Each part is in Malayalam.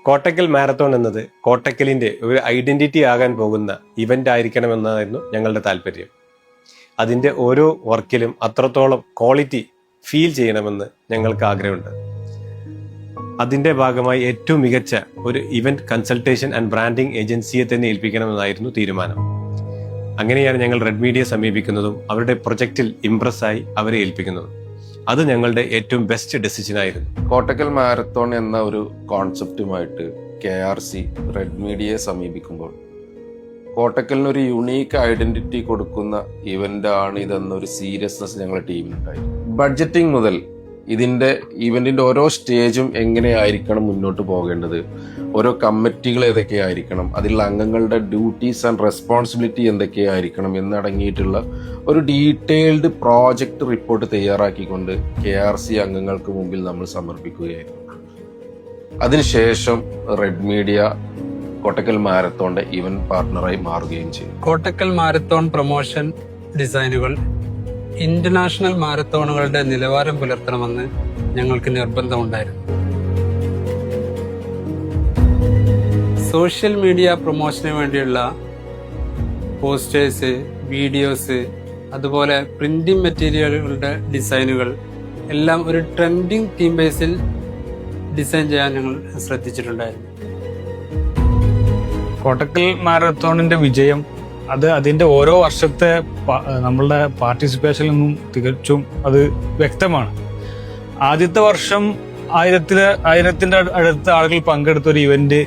കോട്ടക്കൽ മാരത്തോൺ എന്നത് കോട്ടക്കലിന്റെ ഒരു ഐഡന്റിറ്റി ആകാൻ പോകുന്ന ഇവന്റ് ആയിരിക്കണമെന്നായിരുന്നു ഞങ്ങളുടെ താല്പര്യം. അതിന്റെ ഓരോ വർക്കിലും അത്രത്തോളം ക്വാളിറ്റി ഫീൽ ചെയ്യണമെന്ന് ഞങ്ങൾക്ക് ആഗ്രഹമുണ്ട്. അതിന്റെ ഭാഗമായി ഏറ്റവും മികച്ച ഒരു ഇവന്റ് കൺസൾട്ടേഷൻ ആൻഡ് ബ്രാൻഡിംഗ് ഏജൻസിയെ തന്നെ ഏൽപ്പിക്കണമെന്നായിരുന്നു തീരുമാനം. അങ്ങനെയാണ് ഞങ്ങൾ റെഡ് മീഡിയ സമീപിക്കുന്നതും അവരുടെ പ്രൊജക്റ്റിൽ ഇംപ്രസ്സായി അവരെ ഏൽപ്പിക്കുന്നതും. അത് ഞങ്ങളുടെ ഏറ്റവും ബെസ്റ്റ് ഡെസിഷൻ ആയിരുന്നു. കോട്ടക്കൽ മാരത്തോൺ എന്ന ഒരു കോൺസെപ്റ്റുമായിട്ട് KRC റെഡ് മീഡിയയെ സമീപിക്കുമ്പോൾ കോട്ടക്കലിന് ഒരു യുണീക്ക് ഐഡന്റിറ്റി കൊടുക്കുന്ന ഇവന്റ് ആണ് ഇതെന്നൊരു സീരിയസ്നെസ് ഞങ്ങളുടെ ടീമിനുണ്ടായി. ബഡ്ജറ്റിംഗ് മുതൽ ഇവന്റിന്റെ ഓരോ സ്റ്റേജും എങ്ങനെയായിരിക്കണം മുന്നോട്ട് പോകേണ്ടത്, ഓരോ കമ്മിറ്റികൾ ഏതൊക്കെയായിരിക്കണം, അതിലുള്ള അംഗങ്ങളുടെ ഡ്യൂട്ടീസ് ആൻഡ് റെസ്പോൺസിബിലിറ്റി എന്തൊക്കെയായിരിക്കണം എന്നടങ്ങിയിട്ടുള്ള ഒരു ഡീറ്റെയിൽഡ് പ്രോജക്റ്റ് റിപ്പോർട്ട് തയ്യാറാക്കിക്കൊണ്ട് KRC അംഗങ്ങൾക്ക് മുമ്പിൽ നമ്മൾ സമർപ്പിക്കുകയായിരുന്നു. അതിനുശേഷം റെഡ് മീഡിയ കോട്ടക്കൽ മാരത്തോണിന്റെ ഇവന്റ് പാർട്ണറായി മാറുകയും ചെയ്തു. കോട്ടക്കൽ മാരത്തോൺ പ്രൊമോഷൻ ഡിസൈനുകൾ ഇന്റർനാഷണൽ മാരത്തോണുകളുടെ നിലവാരം പുലർത്തണമെന്ന് ഞങ്ങൾക്ക് നിർബന്ധമുണ്ടായിരുന്നു. സോഷ്യൽ മീഡിയ പ്രൊമോഷന് വേണ്ടിയുള്ള പോസ്റ്റേഴ്സ്, വീഡിയോസ്, അതുപോലെ പ്രിന്റിംഗ് മെറ്റീരിയലുകളുടെ ഡിസൈനുകൾ എല്ലാം ഒരു ട്രെൻഡിങ് തീം ബേസിൽ ഡിസൈൻ ചെയ്യാൻ ഞങ്ങൾ ശ്രദ്ധിച്ചിട്ടുണ്ടായിരുന്നു. കോട്ടക്കൽ മാരത്തോണിന്റെ വിജയം അതിന്റെ ഓരോ വർഷത്തെ നമ്മളുടെ പാർട്ടിസിപ്പേഷനിൽ നിന്നും തികച്ചും അത് വ്യക്തമാണ്. ആദ്യത്തെ വർഷം ആയിരത്തിന്റെ അടുത്ത ആളുകൾ പങ്കെടുത്ത ഒരു ഇവന്റ്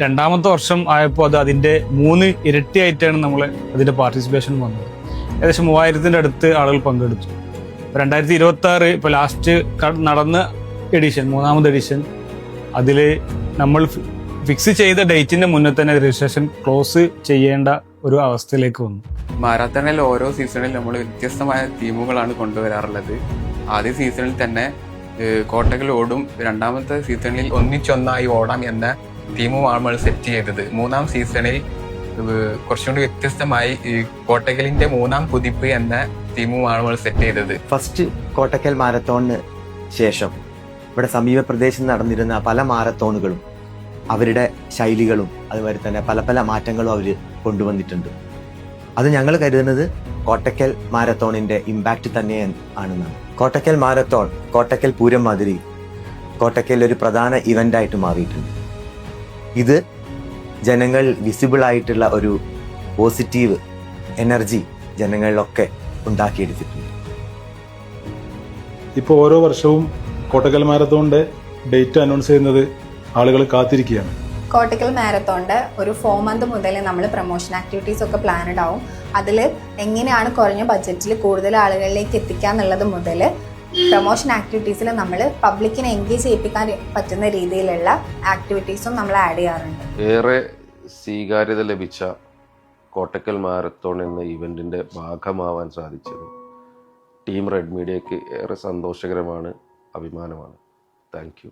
രണ്ടാമത്തെ വർഷം ആയപ്പോൾ അതിന്റെ 3 ഇരട്ടിയായിട്ടാണ് നമ്മൾ അതിന്റെ പാർട്ടിസിപ്പേഷൻ വന്നത്. ഏകദേശം 3000 അടുത്ത് ആളുകൾ പങ്കെടുത്തു. 2026 ഇപ്പൊ ലാസ്റ്റ് നടന്ന എഡിഷൻ, 3ാമത് എഡിഷൻ, അതിൽ നമ്മൾ ഫിക്സ് ചെയ്ത ഡേറ്റിന്റെ മുന്നേ തന്നെ രജിസ്ട്രേഷൻ ക്ലോസ് ചെയ്യേണ്ട ഒരു അവസ്ഥയിലേക്ക് വന്നു. മാരത്തോണിൽ ഓരോ സീസണിൽ നമ്മൾ വ്യത്യസ്തമായ തീമുകളാണ് കൊണ്ടുവരാറുള്ളത്. ആദ്യ സീസണിൽ തന്നെ കോട്ടക്കൽ ഓടും, രണ്ടാമത്തെ സീസണിൽ ഒന്നിച്ചൊന്നായി ഓടാം എന്ന തീമുമാണ് നമ്മൾ സെറ്റ് ചെയ്തത്. 3ാം സീസണിൽ കുറച്ചുകൂടി വ്യത്യസ്തമായി കോട്ടക്കലിന്റെ 3ാം കുതിപ്പ് എന്ന തീമുമാണ് നമ്മൾ സെറ്റ് ചെയ്തത്. ഫസ്റ്റ് കോട്ടക്കൽ മാരത്തോണിന് ശേഷം ഇവിടെ സമീപ പ്രദേശത്ത് നടന്നിരുന്ന പല മാരത്തോണുകളും അവരുടെ ശൈലികളും അതുപോലെ തന്നെ പല പല മാറ്റങ്ങളും അവർ കൊണ്ടുവന്നിട്ടുണ്ട്. അത് ഞങ്ങൾ കരുതുന്നത് കോട്ടക്കൽ മാരത്തോണിന്റെ ഇമ്പാക്റ്റ് തന്നെ ആണെന്നാണ്. കോട്ടക്കൽ മാരത്തോൺ കോട്ടക്കൽ പൂരം മാതിരി കോട്ടക്കൽ ഒരു പ്രധാന ഇവന്റായിട്ട് മാറിയിട്ടുണ്ട്. ഇത് ജനങ്ങൾ വിസിബിൾ ആയിട്ടുള്ള ഒരു പോസിറ്റീവ് എനർജി ജനങ്ങളിലൊക്കെ ഉണ്ടാക്കിയെടുത്തിട്ടുണ്ട്. ഇപ്പോൾ ഓരോ വർഷവും കോട്ടക്കൽ മാരത്തോണിന്റെ ഡേറ്റ് അനൗൺസ് ചെയ്യുന്നത് ആളുകൾ കാത്തിരിക്കുകയാണ്. കോട്ടക്കൽ മാരത്തോണിന്റെ ഒരു 4 മന്ത് മുതൽ നമ്മൾ പ്രൊമോഷൻ ആക്ടിവിറ്റീസ് ഒക്കെ പ്ലാനഡ് ആവും. അതിൽ എങ്ങനെയാണ് കുറഞ്ഞ ബഡ്ജറ്റിൽ കൂടുതൽ ആളുകളിലേക്ക് എത്തിക്കാന്നുള്ളത് മുതൽ പ്രൊമോഷൻ ആക്ടിവിറ്റീസിൽ നമ്മൾ പബ്ലിക്കിനെ എൻഗേജ് ചെയ്യിപ്പിക്കാൻ പറ്റുന്ന രീതിയിലുള്ള ആക്ടിവിറ്റീസും നമ്മൾ ആഡ് ചെയ്യാറുണ്ട്. ഏറെ സ്വീകാര്യത ലഭിച്ച കോട്ടക്കൽ മാരത്തോൺ എന്ന ഇവന്റിന്റെ ഭാഗമാവാൻ സാധിച്ചത് ടീം റെഡ് മീഡിയക്ക് ഏറെ സന്തോഷകരമാണ്, അഭിമാനമാണ്. Thank you.